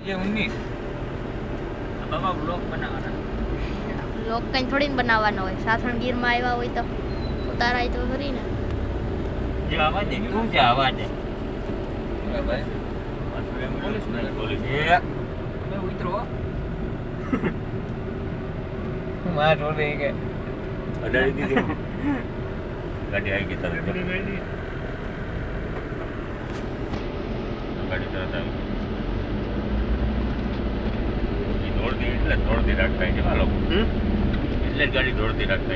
ये 19 બાબા બ્લોગ બનાવવાના લોક કઈ થોડી ને બનાવવાનો હોય. સાસણ ગીરમાં આવ્યા હોય તો ઉતારાય તો ખરી ને. જે આવા દે તું જે આવા દે ભાઈ પોલીસ એ મે ઉતરો માર રોલે કે અડાડી દીધી ગાડી આવી ગઈ તરત ગાડી તરત આવી એ દોડતી એટલે દોડતી રાખતા છે આ લોકો એટલે જ ગાડી દોડતી રાખતા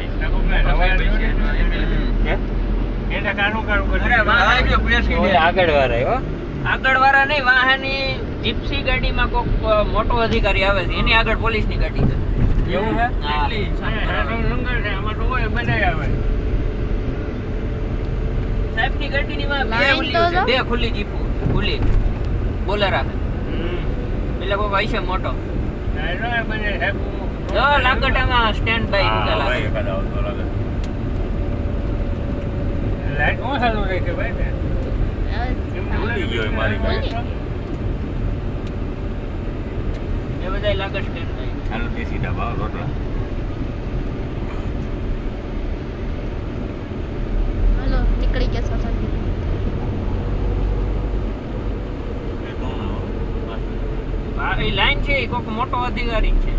એને કાનું કાનું કરે આગળ વાળા હો આગળ વાળા નહીં વાહનની જીપ્સી ગાડીમાં કોક મોટો અધિકારી આવે છે એની આગળ પોલીસની ગાડી છે એવું હે આમાં તો હોય બનાવી આવે સાહેબની ગાડીની માં બે લાઈન ખુલ્લી તો છે જો. બે ખુલ્લી જીપો ખુલ્લી બોલેરા એટલે કોક હશે મોટો જો લાકડામાં સ્ટેન્ડ બાય મૂકેલા છે. એકાદ આવતો લાગે લાઈટ કોણ ચાલુ રહે છે ભાઈ ને ભૂલી ગયો મારી ગાડી એ બધાય લાગે સ્ટેન્ડ બાય હાલો દેશી ઢાબા રોટલા હાલો નીકળી ગયા સાસણ ગીર. આ એ લાઈન છે એ કોક મોટો અધિકારી છે